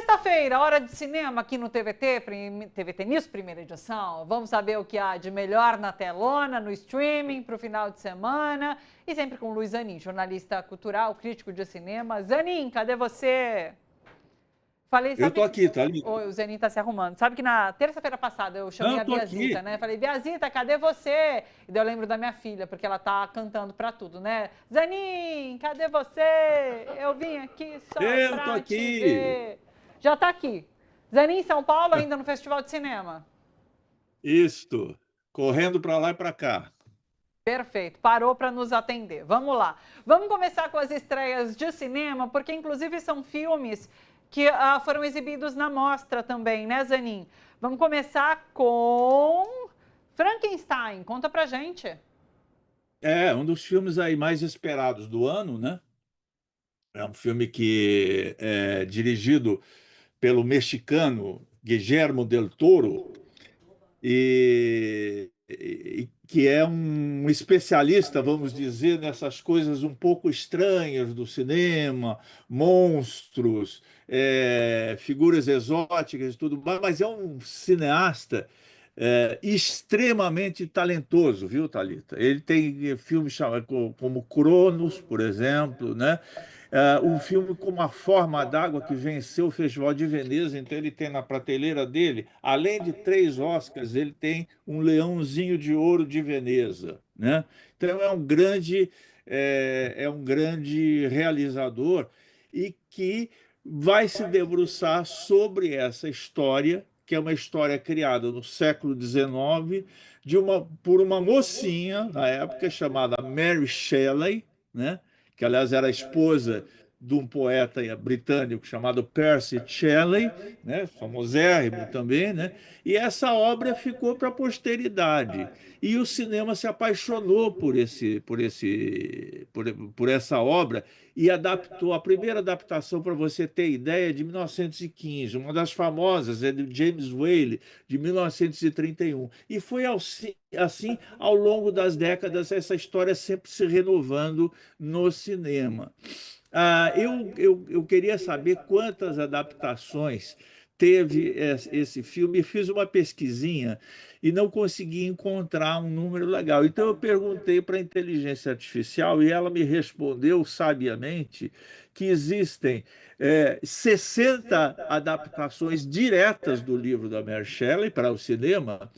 Sexta-feira, hora de cinema aqui no TVT, TVT News, primeira edição. Vamos saber o que há de melhor na telona, no streaming, para o final de semana. E sempre com o Luiz Zanin, jornalista cultural, crítico de cinema. Zanin, cadê você? Falei, Eu sabe tô que... aqui, tá ali. Oi, o Zanin está se arrumando. Sabe que na terça-feira passada eu chamei Não, a tô Biazita, aqui. né? Falei, Biazita, cadê você? E daí eu lembro da minha filha, porque ela tá cantando pra tudo, né? Zanin, cadê você? Eu vim aqui só Eu tô pra te aqui. ver. Já tá aqui. Zanin, em São Paulo, ainda no Festival de Cinema. Isto. Correndo para lá e para cá. Perfeito, parou para nos atender. Vamos lá. Vamos começar com as estreias de cinema, porque inclusive são filmes que foram exibidos na mostra também, né, Zanin? Vamos começar com Frankenstein. Conta pra gente. É um dos filmes aí mais esperados do ano, né? É um filme que é dirigido pelo mexicano Guillermo del Toro e que é um especialista, vamos dizer, nessas coisas um pouco estranhas do cinema, monstros, figuras exóticas e tudo mais, mas é um cineasta extremamente talentoso, viu, Thalita? Ele tem filmes como Cronos, por exemplo, né? Um filme como A Forma d'Água, que venceu o Festival de Veneza, então ele tem na prateleira dele, além de 3 Oscars, ele tem um Leãozinho de Ouro de Veneza, né? Então é um grande realizador e que vai se debruçar sobre essa história, que é uma história criada no século XIX por uma mocinha na época chamada Mary Shelley, né? Que aliás era a esposa de um poeta britânico chamado Percy Shelley, né, famosérrimo também, né, e essa obra ficou para a posteridade. E o cinema se apaixonou por essa obra e adaptou. A primeira adaptação, para você ter ideia, é de 1915, uma das famosas é de James Whale, de 1931. E foi assim ao longo das décadas, essa história sempre se renovando no cinema. Eu queria saber quantas adaptações teve esse filme. Fiz uma pesquisinha e não consegui encontrar um número legal. Então eu perguntei para a inteligência artificial e ela me respondeu sabiamente que existem 60 adaptações diretas do livro da Mary Shelley para o cinema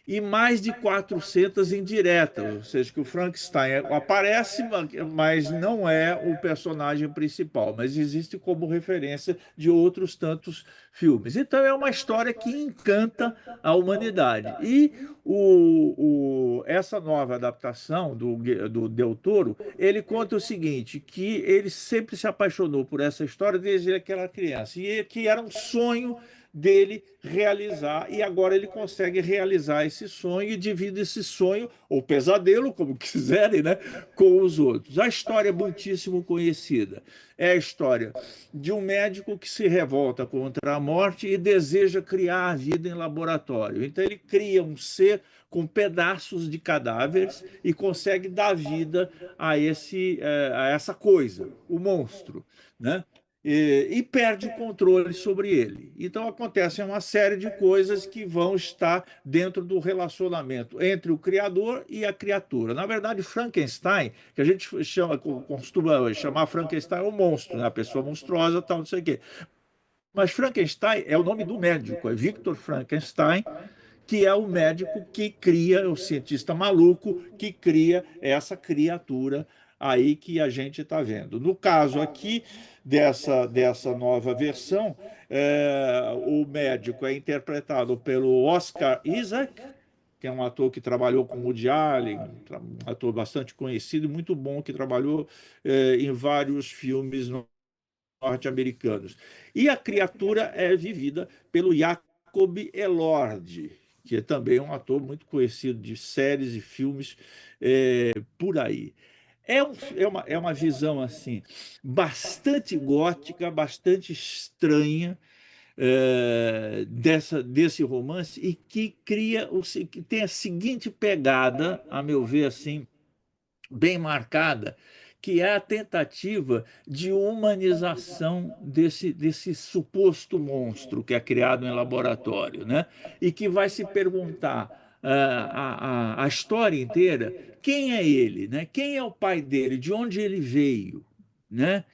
e mais de 400 indiretas, ou seja, que o Frankenstein aparece, mas não é o personagem principal, mas existe como referência de outros tantos filmes. Então é uma história que encanta a humanidade. E essa nova adaptação do Del Toro, ele conta o seguinte, que ele sempre se apaixonou por essa história desde que era criança, e que era um sonho dele realizar, e agora ele consegue realizar esse sonho e divide esse sonho, ou pesadelo, como quiserem, né, com os outros. A história é muitíssimo conhecida. É a história de um médico que se revolta contra a morte e deseja criar a vida em laboratório. Então ele cria um ser com pedaços de cadáveres e consegue dar vida a essa coisa, o monstro, né? E perde o controle sobre ele. Então acontecem uma série de coisas que vão estar dentro do relacionamento entre o criador e a criatura. Na verdade, Frankenstein, que a gente costuma chamar Frankenstein o monstro, né? A pessoa monstruosa, tal, não sei o quê. Mas Frankenstein é o nome do médico, é Victor Frankenstein, que é o médico que cria, o cientista maluco que cria essa criatura aí que a gente está vendo. No caso aqui dessa nova versão, o médico é interpretado pelo Oscar Isaac, que é um ator que trabalhou com Woody Allen, um ator bastante conhecido e muito bom, que trabalhou em vários filmes norte-americanos. E a criatura é vivida pelo Jacob Elord, que é também um ator muito conhecido de séries e filmes por aí. É uma visão assim bastante gótica, bastante estranha desse romance e que que tem a seguinte pegada, a meu ver, assim, bem marcada, que é a tentativa de humanização desse suposto monstro que é criado em laboratório, né? E que vai se perguntar a história inteira quem é ele, né? Quem é o pai dele, de onde ele veio, né?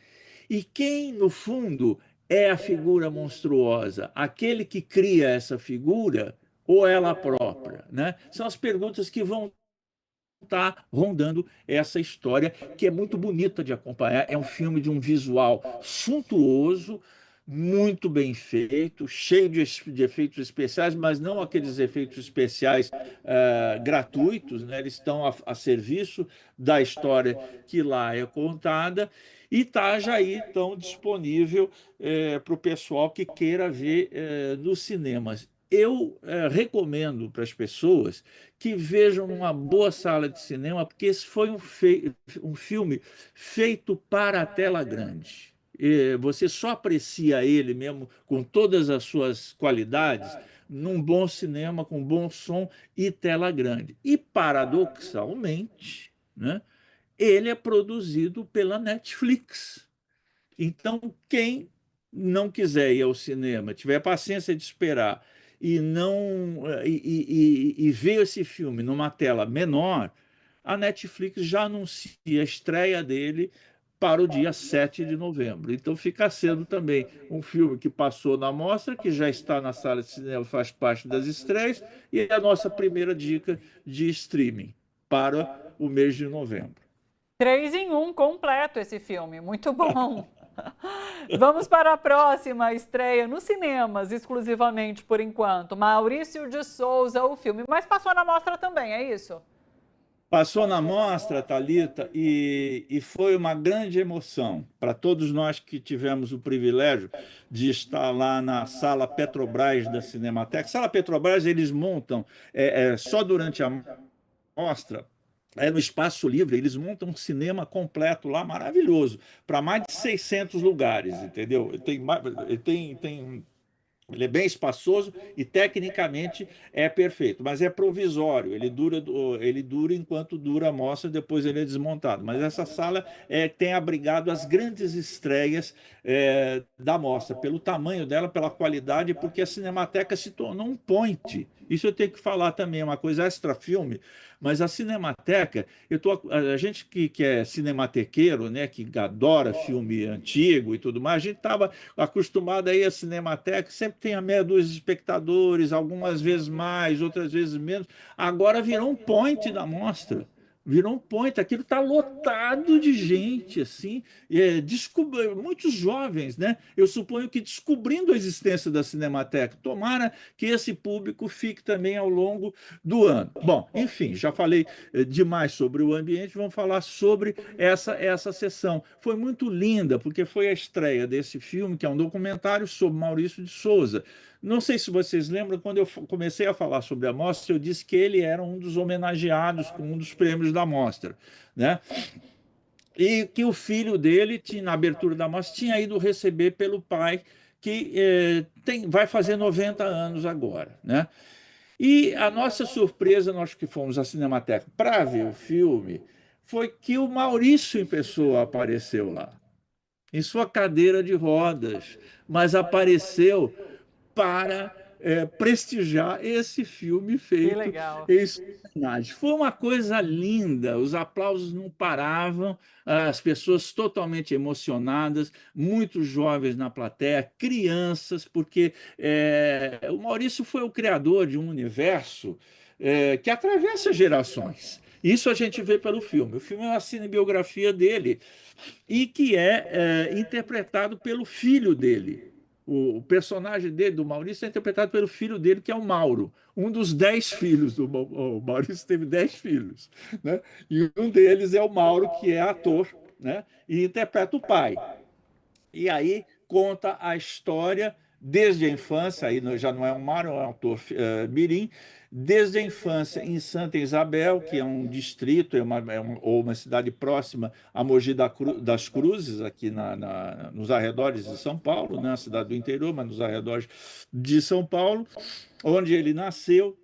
E quem, no fundo, é a figura monstruosa? Aquele que cria essa figura ou ela própria, né? São as perguntas que vão estar rondando essa história, que é muito bonita de acompanhar. É um filme de um visual suntuoso, muito bem feito, cheio de efeitos especiais, mas não aqueles efeitos especiais gratuitos, né? Eles estão a serviço da história que lá é contada e está já aí então disponível para o pessoal que queira ver nos cinemas. Eu recomendo para as pessoas que vejam numa boa sala de cinema, porque esse foi um filme feito para a tela grande. Você só aprecia ele mesmo com todas as suas qualidades num bom cinema, com bom som e tela grande. E, paradoxalmente, né, ele é produzido pela Netflix. Então, quem não quiser ir ao cinema, tiver paciência de esperar e não e ver esse filme numa tela menor, a Netflix já anuncia a estreia dele para o dia 7 de novembro. Então fica sendo também um filme que passou na mostra, que já está na sala de cinema, faz parte das estreias, e é a nossa primeira dica de streaming para o mês de novembro. 3 em 1 completo esse filme, muito bom. Vamos para a próxima estreia nos cinemas, exclusivamente por enquanto. Maurício de Souza, o filme, mas passou na mostra também, é isso? Passou na mostra, Thalita, e foi uma grande emoção para todos nós que tivemos o privilégio de estar lá na Sala Petrobras da Cinemateca. Sala Petrobras, eles montam só durante a mostra, no espaço livre, eles montam um cinema completo lá, maravilhoso, para mais de 600 lugares, entendeu? Ele é bem espaçoso e tecnicamente é perfeito, mas é provisório. Ele dura enquanto dura a mostra, depois ele é desmontado. Mas essa sala tem abrigado as grandes estreias da mostra, pelo tamanho dela, pela qualidade, porque a Cinemateca se tornou um point. Isso eu tenho que falar também, é uma coisa extra-filme, mas a Cinemateca, a gente que é cinematequeiro, né, que adora filme antigo e tudo mais, a gente estava acostumado aí a Cinemateca, sempre tem a meia dúzia de espectadores, algumas vezes mais, outras vezes menos. Agora virou um point da mostra. Virou um point, aquilo está lotado de gente, assim, muitos jovens, né? Eu suponho que descobrindo a existência da Cinemateca. Tomara que esse público fique também ao longo do ano. Bom, enfim, já falei demais sobre o ambiente, vamos falar sobre essa sessão. Foi muito linda, porque foi a estreia desse filme, que é um documentário sobre Maurício de Souza. Não sei se vocês lembram, quando eu comecei a falar sobre a mostra, eu disse que ele era um dos homenageados com um dos prêmios da mostra, né? E que o filho dele, na abertura da mostra, tinha ido receber pelo pai, que vai fazer 90 anos agora, né? E a nossa surpresa, nós que fomos à Cinemateca para ver o filme, foi que o Maurício em pessoa apareceu lá, em sua cadeira de rodas, mas apareceu para prestigiar esse filme Que feito legal. em sua homenagem. Foi uma coisa linda, os aplausos não paravam, as pessoas totalmente emocionadas, muitos jovens na plateia, crianças, porque o Maurício foi o criador de um universo que atravessa gerações. Isso a gente vê pelo filme. O filme é uma cinebiografia dele e que é interpretado pelo filho dele. O personagem dele, do Maurício, é interpretado pelo filho dele, que é o Mauro, um dos 10 filhos. O Maurício teve 10 filhos, né? E um deles é o Mauro, que é ator, né? E interpreta o pai. E aí conta a história desde a infância, aí já não é um Mauro, é um autor mirim, desde a infância em Santa Isabel, que é um distrito, ou uma cidade próxima a Mogi das Cruzes, aqui nos arredores de São Paulo, né, a cidade do interior, mas nos arredores de São Paulo, onde ele nasceu,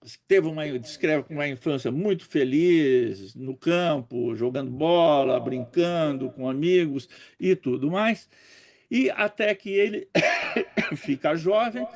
descreve uma infância muito feliz no campo, jogando bola, brincando com amigos e tudo mais. E até que ele fica jovem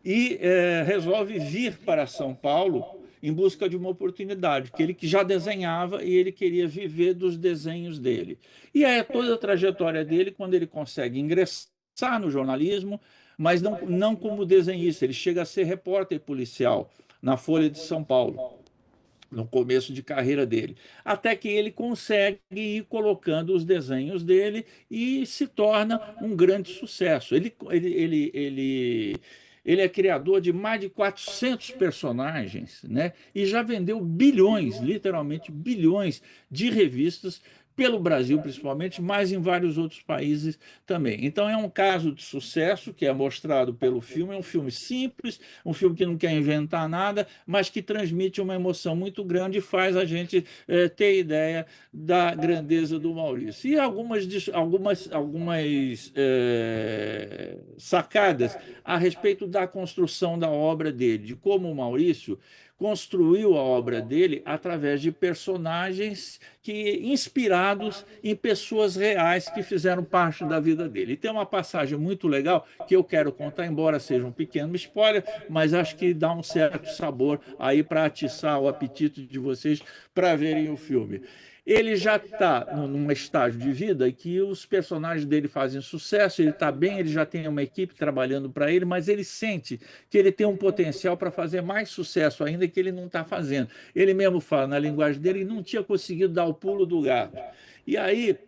e resolve vir para São Paulo em busca de uma oportunidade, que ele que já desenhava e ele queria viver dos desenhos dele. E é toda a trajetória dele quando ele consegue ingressar no jornalismo, mas não como desenhista, ele chega a ser repórter policial na Folha de São Paulo no começo de carreira dele, até que ele consegue ir colocando os desenhos dele e se torna um grande sucesso. Ele é criador de mais de 400 personagens, né? E já vendeu bilhões, literalmente bilhões de revistas pelo Brasil, principalmente, mas em vários outros países também. Então, é um caso de sucesso que é mostrado pelo filme. É um filme simples, um filme que não quer inventar nada, mas que transmite uma emoção muito grande e faz a gente ter ideia da grandeza do Maurício. E algumas sacadas a respeito da construção da obra dele, de como o Maurício construiu a obra dele através de personagens inspirados em pessoas reais que fizeram parte da vida dele. E tem uma passagem muito legal que eu quero contar, embora seja um pequeno spoiler, mas acho que dá um certo sabor aí para atiçar o apetite de vocês para verem o filme. Ele já está num estágio de vida em que os personagens dele fazem sucesso, ele está bem, ele já tem uma equipe trabalhando para ele, mas ele sente que ele tem um potencial para fazer mais sucesso ainda que ele não está fazendo. Ele mesmo fala na linguagem dele, ele não tinha conseguido dar o pulo do gato. E aí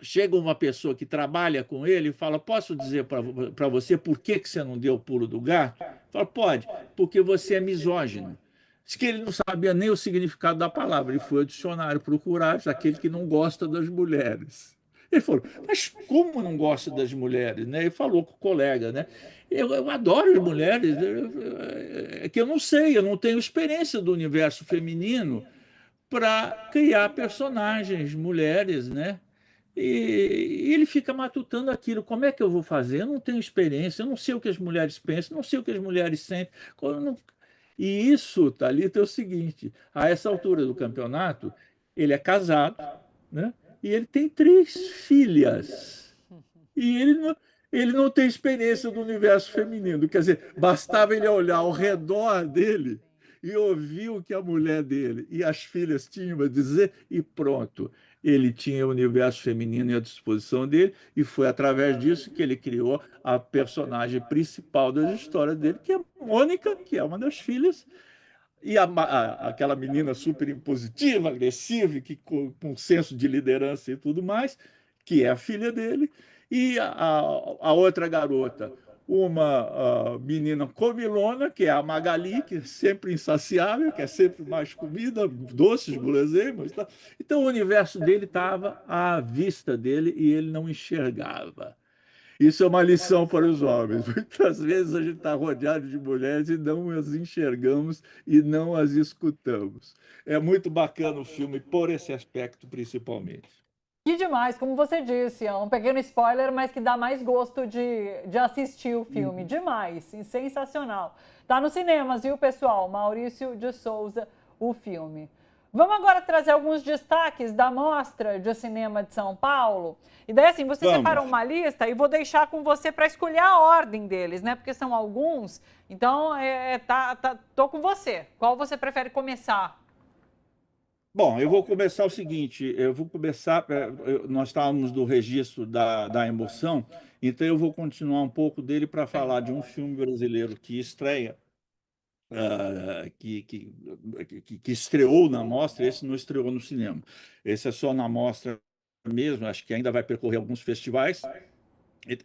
chega uma pessoa que trabalha com ele e fala: posso dizer para você por que você não deu o pulo do gato? Fala: pode, porque você é misógino. Diz que ele não sabia nem o significado da palavra. Ele foi ao dicionário procurar aquele que não gosta das mulheres. Ele falou: mas como não gosta das mulheres? Né? Ele falou com o colega, né? Eu adoro as mulheres, é que eu não sei, eu não tenho experiência do universo feminino para criar personagens, mulheres, né? E ele fica matutando aquilo. Como é que eu vou fazer? Eu não tenho experiência, eu não sei o que as mulheres pensam, não sei o que as mulheres sentem. E isso, Thalita, é o seguinte: a essa altura do campeonato, ele é casado, né? E ele tem 3 filhas. E ele não tem experiência do universo feminino. Quer dizer, bastava ele olhar ao redor dele e ouvir o que a mulher dele e as filhas tinham a dizer, e pronto. Ele tinha o universo feminino à disposição dele, e foi através disso que ele criou a personagem principal das histórias dele, que é Mônica, que é uma das filhas, e aquela menina super impositiva, agressiva, que com senso de liderança e tudo mais, que é a filha dele, e a outra garota, uma menina comilona, que é a Magali, que é sempre insaciável, que é sempre mais comida, doces, guloseimas. Tá? Então o universo dele estava à vista dele e ele não enxergava. Isso é uma lição para os homens. Muitas vezes a gente está rodeado de mulheres e não as enxergamos e não as escutamos. É muito bacana o filme por esse aspecto, principalmente. Que demais, como você disse, é um pequeno spoiler, mas que dá mais gosto de assistir o filme. Demais, sensacional. Tá nos cinemas, viu, pessoal? Maurício de Souza, o filme. Vamos agora trazer alguns destaques da Mostra de Cinema de São Paulo. E daí, assim, você separou uma lista e vou deixar com você para escolher a ordem deles, né? Porque são alguns. Então, tô com você. Qual você prefere começar? Bom, eu vou começar o seguinte, eu vou começar, nós estávamos do registro da emoção, então eu vou continuar um pouco dele para falar de um filme brasileiro que estreia, que estreou na mostra. Esse não estreou no cinema, esse é só na mostra mesmo, acho que ainda vai percorrer alguns festivais,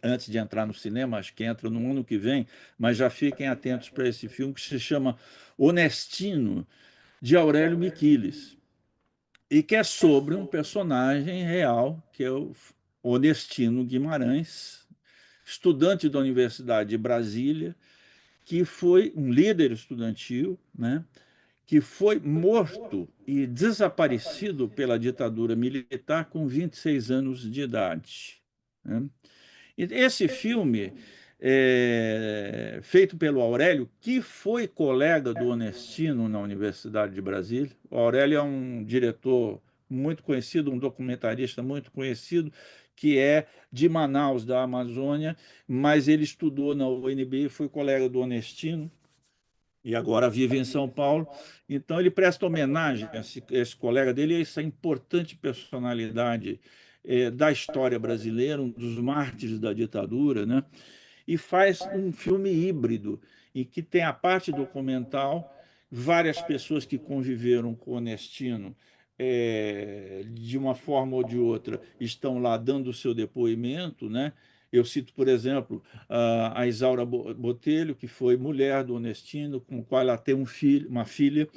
antes de entrar no cinema, acho que entra no ano que vem, mas já fiquem atentos para esse filme que se chama Honestino, de Aurélio Miquiles, e que é sobre um personagem real, que é o Honestino Guimarães, estudante da Universidade de Brasília, que foi um líder estudantil, né, que foi morto e desaparecido pela ditadura militar com 26 anos de idade. Né? Esse filme feito pelo Aurélio, que foi colega do Onestino na Universidade de Brasília. O Aurélio é um diretor muito conhecido, um documentarista muito conhecido, que é de Manaus, da Amazônia, mas ele estudou na UNB e foi colega do Onestino e agora vive em São Paulo. Então, ele presta homenagem a esse colega dele, a essa importante personalidade da história brasileira, um dos mártires da ditadura, né? E faz um filme híbrido, em que tem a parte documental, várias pessoas que conviveram com o Onestino, de uma forma ou de outra, estão lá dando o seu depoimento, né? Eu cito, por exemplo, a Isaura Botelho, que foi mulher do Onestino, com o qual ela tem uma filha.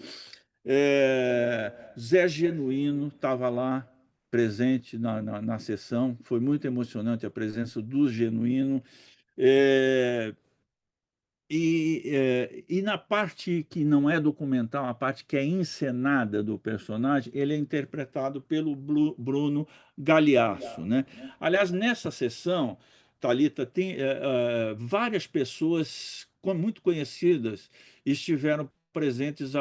Zé Genuíno estava lá, presente na sessão. Foi muito emocionante a presença do Genuíno. É, e na parte que não é documental, a parte que é encenada do personagem, ele é interpretado pelo Bruno Galhaço, né? Aliás, nessa sessão, Thalita, tem várias pessoas muito conhecidas estiveram presentes.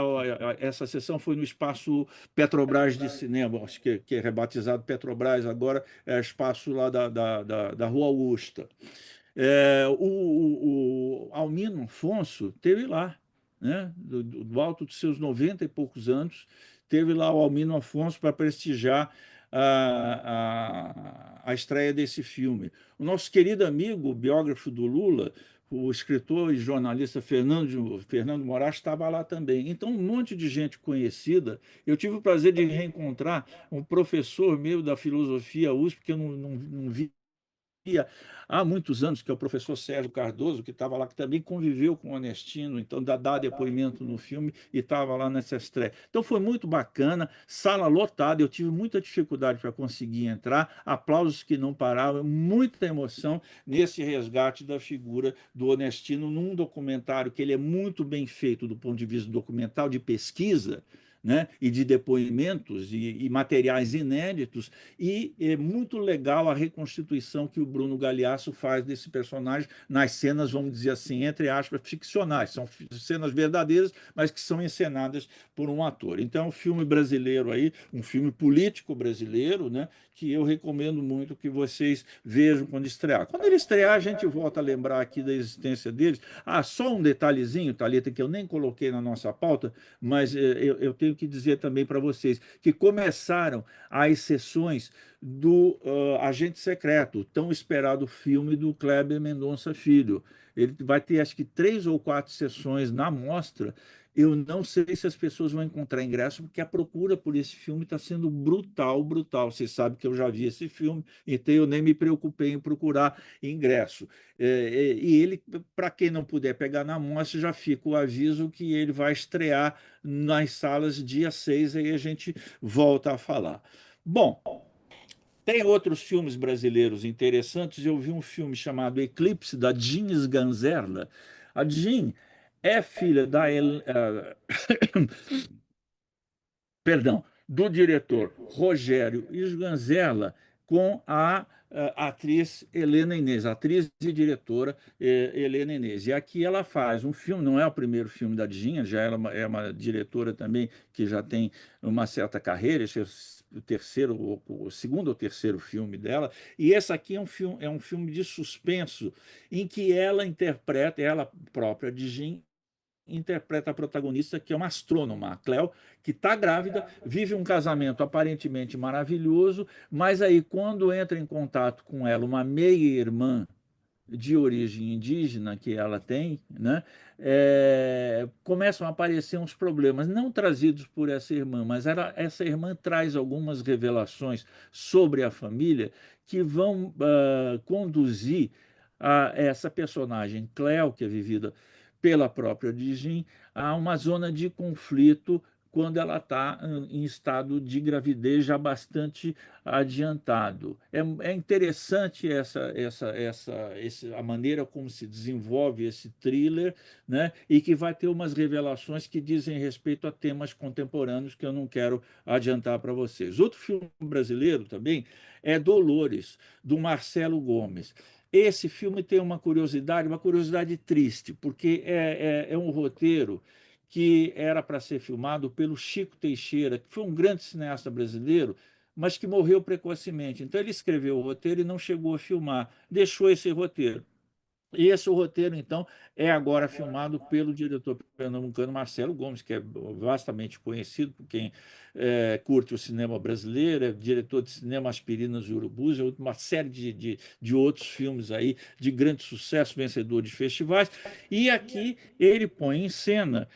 Essa sessão foi no espaço Petrobras de Cinema, acho que é rebatizado Petrobras agora, é espaço lá da Rua Augusta. O Almino Afonso teve lá, né? Do alto dos seus 90 e poucos anos, teve lá o Almino Afonso para prestigiar a estreia desse filme. O nosso querido amigo, o biógrafo do Lula, o escritor e jornalista Fernando Moraes, estava lá também. Então, um monte de gente conhecida. Eu tive o prazer de reencontrar um professor meu da filosofia USP, que eu não vi há muitos anos, que é o professor Sérgio Cardoso, que estava lá, que também conviveu com o Onestino, então dá depoimento no filme e estava lá nessa estreia. Então foi muito bacana, sala lotada, eu tive muita dificuldade para conseguir entrar, aplausos que não paravam, muita emoção nesse resgate da figura do Onestino num documentário que ele é muito bem feito do ponto de vista documental, de pesquisa, né, e de depoimentos e materiais inéditos, e é muito legal a reconstituição que o Bruno Galhaço faz desse personagem nas cenas, vamos dizer assim, entre aspas, ficcionais. São cenas verdadeiras, mas que são encenadas por um ator. Então, é um filme brasileiro aí, um filme político brasileiro, né, que eu recomendo muito que vocês vejam quando estrear. Quando ele estrear, a gente volta a lembrar aqui da existência deles. Só um detalhezinho, Thalita, que eu nem coloquei na nossa pauta, mas eu tenho que dizer também para vocês que começaram as sessões do Agente Secreto, o tão esperado filme do Kleber Mendonça Filho. Ele vai ter, acho que, 3 ou 4 sessões na mostra. Eu não sei se as pessoas vão encontrar ingresso, porque a procura por esse filme está sendo brutal, brutal. Você sabe que eu já vi esse filme, então eu nem me preocupei em procurar ingresso. E ele, para quem não puder pegar na mostra, já fica o aviso que ele vai estrear nas salas dia 6, aí a gente volta a falar. Bom, tem outros filmes brasileiros interessantes. Eu vi um filme chamado Eclipse, da Jean Sganzerla. A Jean é filha perdão, do diretor Rogério Sganzerla com a atriz Helena Inês, atriz e diretora Helena Inês. E aqui ela faz um filme, não é o primeiro filme da Dinha, já é uma diretora também que já tem uma certa carreira, esse é o segundo ou terceiro filme dela, e esse aqui é um filme de suspenso, em que ela interpreta, ela própria, Djin, interpreta a protagonista, que é uma astrônoma, a Cleo, que está grávida, vive um casamento aparentemente maravilhoso, mas aí, quando entra em contato com ela uma meia-irmã de origem indígena que ela tem, né, começam a aparecer uns problemas, não trazidos por essa irmã, mas essa irmã traz algumas revelações sobre a família que vão conduzir a essa personagem, Cleo, que é vivida pela própria Dijin, a uma zona de conflito quando ela está em estado de gravidez já bastante adiantado. É interessante a maneira como se desenvolve esse thriller, né? E que vai ter umas revelações que dizem respeito a temas contemporâneos que eu não quero adiantar para vocês. Outro filme brasileiro também é Dolores, do Marcelo Gomes. Esse filme tem uma curiosidade triste, porque é um roteiro que era para ser filmado pelo Chico Teixeira, que foi um grande cineasta brasileiro, mas que morreu precocemente. Então ele escreveu o roteiro e não chegou a filmar, deixou esse roteiro. E esse roteiro, então, é agora filmado pelo diretor pernambucano Marcelo Gomes, que é vastamente conhecido por quem curte o cinema brasileiro, é diretor de cinema Aspirinas e Urubus, e uma série de outros filmes aí de grande sucesso, vencedor de festivais. E aqui ele põe em cena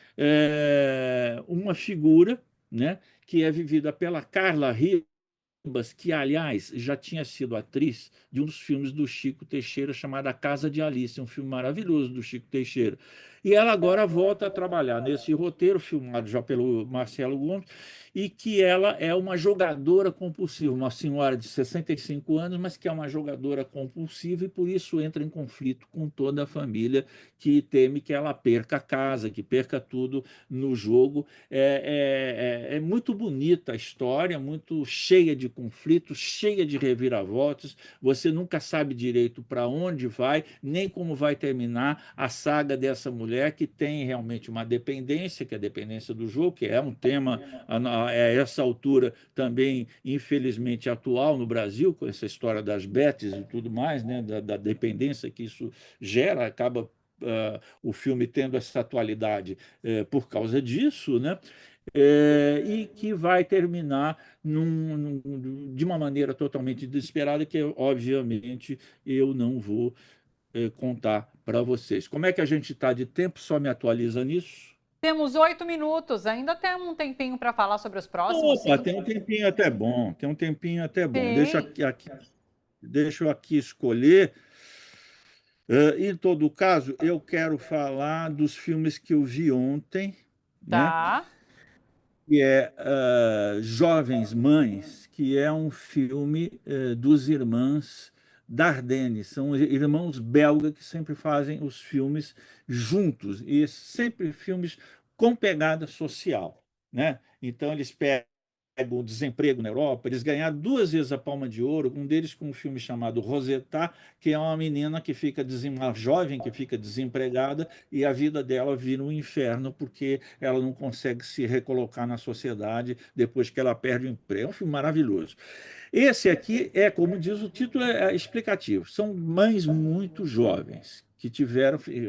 uma figura, né, que é vivida pela Carla Ribas, que, aliás, já tinha sido atriz de um dos filmes do Chico Teixeira chamado A Casa de Alice, um filme maravilhoso do Chico Teixeira. E ela agora volta a trabalhar nesse roteiro, filmado já pelo Marcelo Gomes, e que ela é uma jogadora compulsiva, uma senhora de 65 anos, mas que é uma jogadora compulsiva e por isso entra em conflito com toda a família, que teme que ela perca a casa, que perca tudo no jogo. É muito bonita a história, muito cheia de conflitos, cheia de reviravoltas. Você nunca sabe direito para onde vai, nem como vai terminar a saga dessa mulher que tem realmente uma dependência, que é a dependência do jogo, que é um tema a essa altura também, infelizmente, atual no Brasil, com essa história das bets e tudo mais, né, da dependência que isso gera, acaba o filme tendo essa atualidade por causa disso, né? E que vai terminar de uma maneira totalmente desesperada, que, obviamente, eu não vou contar para vocês. Como é que a gente está de tempo? Só me atualiza nisso. Temos 8 minutos, ainda temos um tempinho para falar sobre os próximos, Opa, sim. tem um tempinho até bom, tem um tempinho até bom. Sim, Deixa eu aqui escolher. Em todo caso, eu quero falar dos filmes que eu vi ontem, né? tá. Que é Jovens Mães, que é um filme dos irmãos Dardenne. São irmãos belgas que sempre fazem os filmes juntos, e sempre filmes com pegada social, né? Então, eles pegam o desemprego na Europa, eles ganharam 2 vezes a Palma de Ouro, um deles com um filme chamado Rosetta, que é uma menina que fica uma jovem que fica desempregada e a vida dela vira um inferno porque ela não consegue se recolocar na sociedade depois que ela perde o emprego. É um filme maravilhoso. Esse aqui é, como diz o título, é explicativo. São mães muito jovens que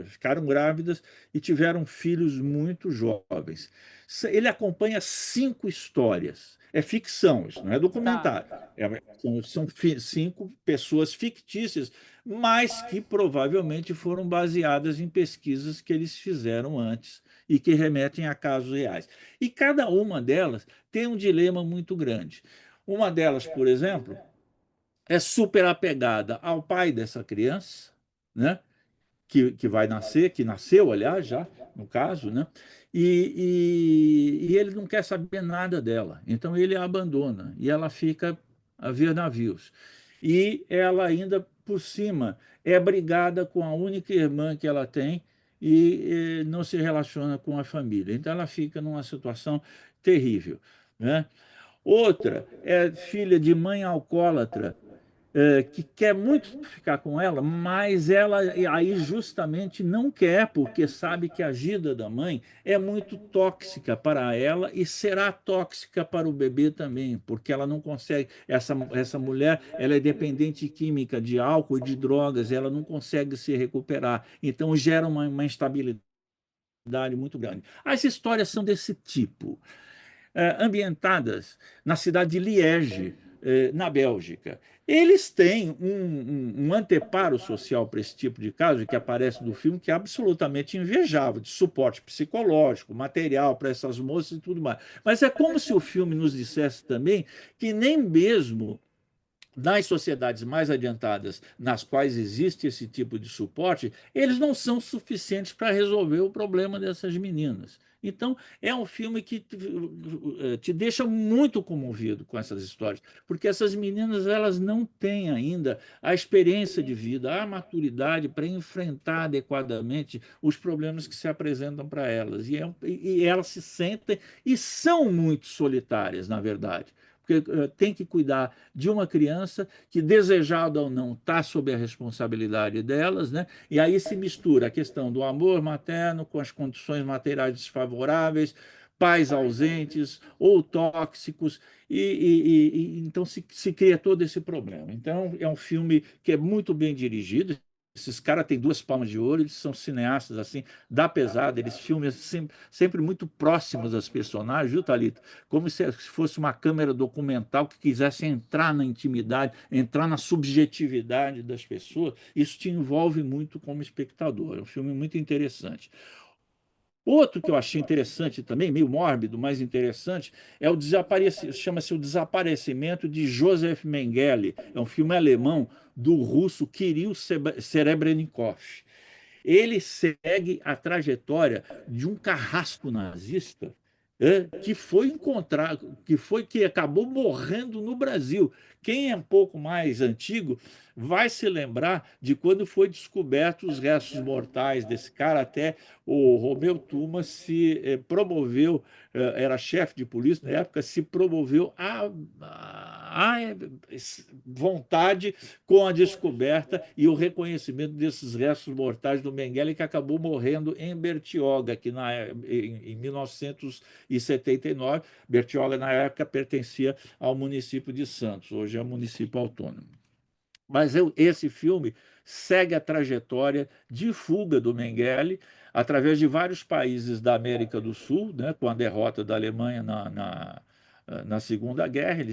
ficaram grávidas e tiveram filhos muito jovens. Ele acompanha 5 histórias. É ficção, isso não é Tá. documentário. São 5 pessoas fictícias, mas que provavelmente foram baseadas em pesquisas que eles fizeram antes e que remetem a casos reais. E cada uma delas tem um dilema muito grande. Uma delas, por exemplo, é super apegada ao pai dessa criança, né? Que vai nascer, que nasceu, aliás, já, no caso, né? E ele não quer saber nada dela. Então ele a abandona e ela fica a ver navios. E ela ainda, por cima, é brigada com a única irmã que ela tem e não se relaciona com a família. Então ela fica numa situação terrível, né? Outra é filha de mãe alcoólatra, que quer muito ficar com ela, mas ela aí justamente não quer, porque sabe que a vida da mãe é muito tóxica para ela e será tóxica para o bebê também, porque ela não consegue. Essa mulher, ela é dependente química de álcool e de drogas, ela não consegue se recuperar. Então gera uma instabilidade muito grande. As histórias são desse tipo, ambientadas na cidade de Liege, na Bélgica. Eles têm um anteparo social para esse tipo de caso, que aparece no filme, que é absolutamente invejável, de suporte psicológico, material para essas moças e tudo mais. Mas é como se o filme nos dissesse também que nem mesmo nas sociedades mais adiantadas, nas quais existe esse tipo de suporte, eles não são suficientes para resolver o problema dessas meninas. Então, é um filme que te deixa muito comovido com essas histórias, porque essas meninas elas não têm ainda a experiência de vida, a maturidade para enfrentar adequadamente os problemas que se apresentam para elas. E elas se sentem e são muito solitárias, na verdade, porque tem que cuidar de uma criança que, desejada ou não, está sob a responsabilidade delas, né? E aí se mistura a questão do amor materno com as condições materiais desfavoráveis, pais ausentes ou tóxicos, então se cria todo esse problema. Então, é um filme que é muito bem dirigido. Esses caras têm duas palmas de ouro, eles são cineastas assim, da pesada, eles filmam sempre muito próximos das personagens, viu, Thalita? Como se fosse uma câmera documental que quisesse entrar na intimidade, entrar na subjetividade das pessoas. Isso te envolve muito como espectador. É um filme muito interessante. Outro que eu achei interessante também, meio mórbido, mas interessante, é chama-se O Desaparecimento de Josef Mengele. É um filme alemão do russo Kirill Serebrennikov. Ele segue a trajetória de um carrasco nazista, que foi encontrado, que acabou morrendo no Brasil. Quem é um pouco mais antigo vai se lembrar de quando foi descoberto os restos mortais desse cara. Até o Romeu Tuma se promoveu, era chefe de polícia na época, se promoveu à vontade com a descoberta e o reconhecimento desses restos mortais do Mengele, que acabou morrendo em Bertioga, em 1979. Bertioga, na época, pertencia ao município de Santos, hoje é município autônomo. Mas esse filme segue a trajetória de fuga do Mengele através de vários países da América do Sul, né, com a derrota da Alemanha na Segunda Guerra.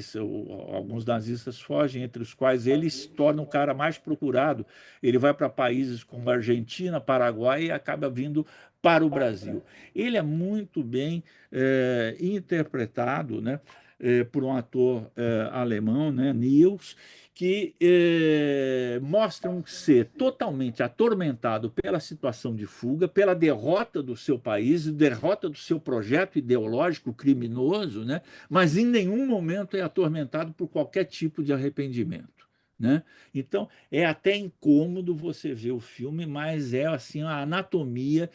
Alguns nazistas fogem, entre os quais ele se torna o cara mais procurado. Ele vai para países como Argentina, Paraguai e acaba vindo para o Brasil. Ele é muito bem interpretado, né, por um ator alemão, né, Niels, que mostra um ser totalmente atormentado pela situação de fuga, pela derrota do seu país, derrota do seu projeto ideológico criminoso, né? Mas em nenhum momento é atormentado por qualquer tipo de arrependimento. Né? Então é até incômodo você ver o filme, mas é assim a anatomia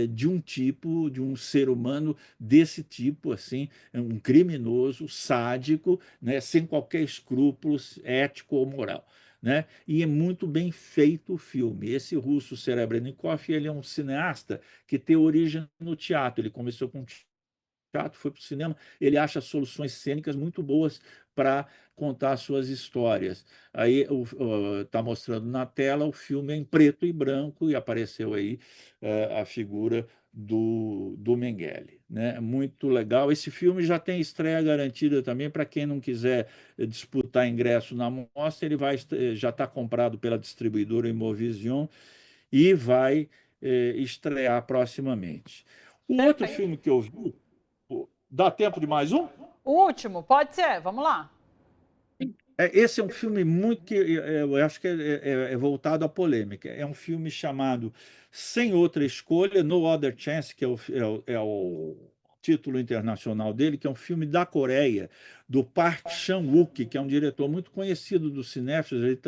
de um tipo, de um ser humano desse tipo, assim, um criminoso, sádico, né, sem qualquer escrúpulo ético ou moral. Né? E é muito bem feito o filme. Esse russo Serebrennikov, ele é um cineasta que tem origem no teatro. Ele começou com teatro, foi para o cinema, ele acha soluções cênicas muito boas para contar suas histórias. Aí está mostrando na tela, o filme é em preto e branco, e apareceu aí a figura do Mengele. Né? Muito legal. Esse filme já tem estreia garantida também, para quem não quiser disputar ingresso na mostra, já está comprado pela distribuidora Imovision e vai estrear proximamente. O outro Perfeito. filme que eu vi, dá tempo de mais um? O último, pode ser, vamos lá. Esse é um filme muito que eu acho que é voltado à polêmica. É um filme chamado Sem Outra Escolha, No Other Chance, que é o título internacional dele, que é um filme da Coreia, do Park Chan-wook, que é um diretor muito conhecido dos cinéfilos.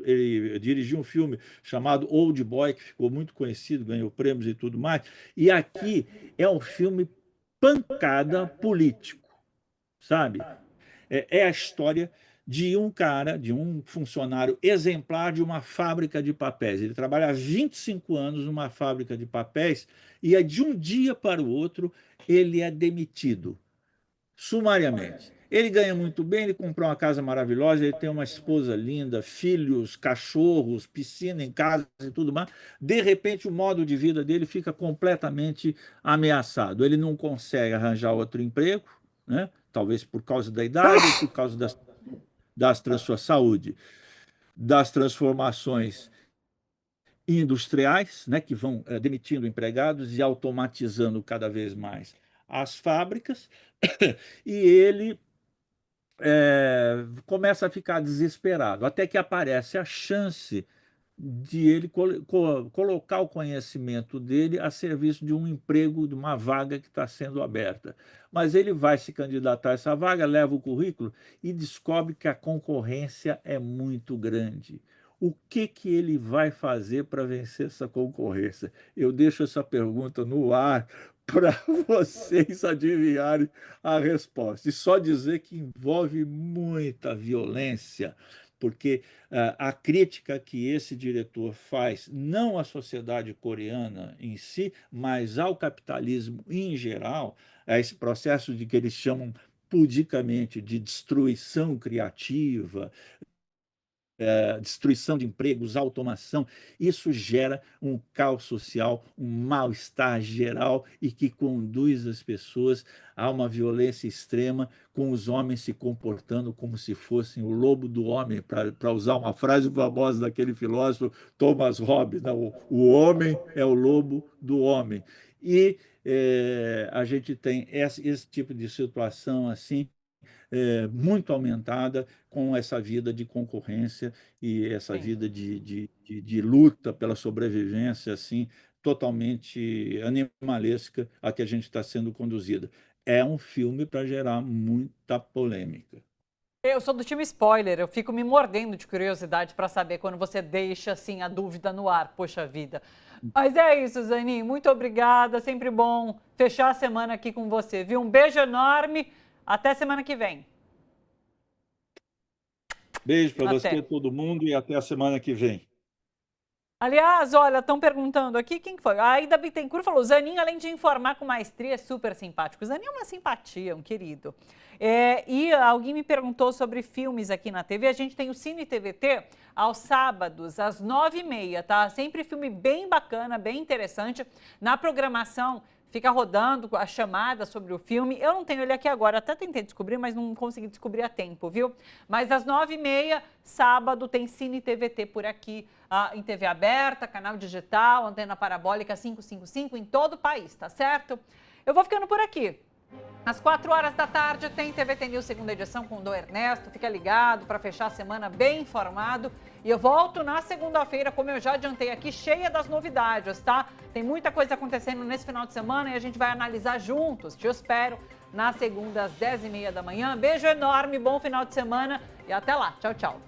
Ele dirigiu um filme chamado Old Boy, que ficou muito conhecido, ganhou prêmios e tudo mais. E aqui é um filme pancada político, sabe? É a história de um cara, de um funcionário exemplar de uma fábrica de papéis. Ele trabalha há 25 anos numa fábrica de papéis e de um dia para o outro ele é demitido, sumariamente. Ele ganha muito bem, ele comprou uma casa maravilhosa, ele tem uma esposa linda, filhos, cachorros, piscina em casa e tudo mais. De repente, o modo de vida dele fica completamente ameaçado. Ele não consegue arranjar outro emprego, né? Talvez por causa da idade ou por causa da sua saúde, das transformações industriais, né, que vão demitindo empregados e automatizando cada vez mais as fábricas, e ele começa a ficar desesperado, até que aparece a chance de ele colocar o conhecimento dele a serviço de um emprego, de uma vaga que está sendo aberta. Mas ele vai se candidatar a essa vaga, leva o currículo e descobre que a concorrência é muito grande. O que ele vai fazer para vencer essa concorrência? Eu deixo essa pergunta no ar para vocês adivinharem a resposta. E só dizer que envolve muita violência, porque a crítica que esse diretor faz, não à sociedade coreana em si, mas ao capitalismo em geral, a esse processo de que eles chamam pudicamente de destruição criativa, destruição de empregos, automação, isso gera um caos social, um mal-estar geral e que conduz as pessoas a uma violência extrema, com os homens se comportando como se fossem o lobo do homem, para usar uma frase famosa daquele filósofo Thomas Hobbes, né? O homem é o lobo do homem. E a gente tem esse tipo de situação assim, muito aumentada com essa vida de concorrência e essa Sim. vida de luta pela sobrevivência, assim, totalmente animalesca a que a gente está sendo conduzida. É um filme para gerar muita polêmica. Eu sou do time spoiler, eu fico me mordendo de curiosidade para saber quando você deixa assim a dúvida no ar, poxa vida. Mas é isso, Zanin, muito obrigada, sempre bom fechar a semana aqui com você, viu? Um beijo enorme, até semana que vem. Beijo para você, Até. todo mundo, e até a semana que vem. Aliás, olha, estão perguntando aqui quem foi. A Aida Bittencourt falou: Zanin, além de informar com maestria, é super simpático. Zanin é uma simpatia, um querido. E alguém me perguntou sobre filmes aqui na TV. A gente tem o Cine TVT aos sábados, às 9h30, tá? Sempre filme bem bacana, bem interessante. Na programação fica rodando a chamada sobre o filme. Eu não tenho ele aqui agora, até tentei descobrir, mas não consegui descobrir a tempo, viu? Mas às 9h30, sábado, tem Cine TVT por aqui, em TV aberta, canal digital, antena parabólica 555 em todo o país, tá certo? Eu vou ficando por aqui. Às 4 horas da tarde tem TVT News segunda edição com o Dom Ernesto. Fica ligado para fechar a semana bem informado. E eu volto na segunda-feira, como eu já adiantei aqui, cheia das novidades, tá? Tem muita coisa acontecendo nesse final de semana e a gente vai analisar juntos. Te espero na segunda às 10h30 da manhã. Beijo enorme, bom final de semana e até lá. Tchau, tchau.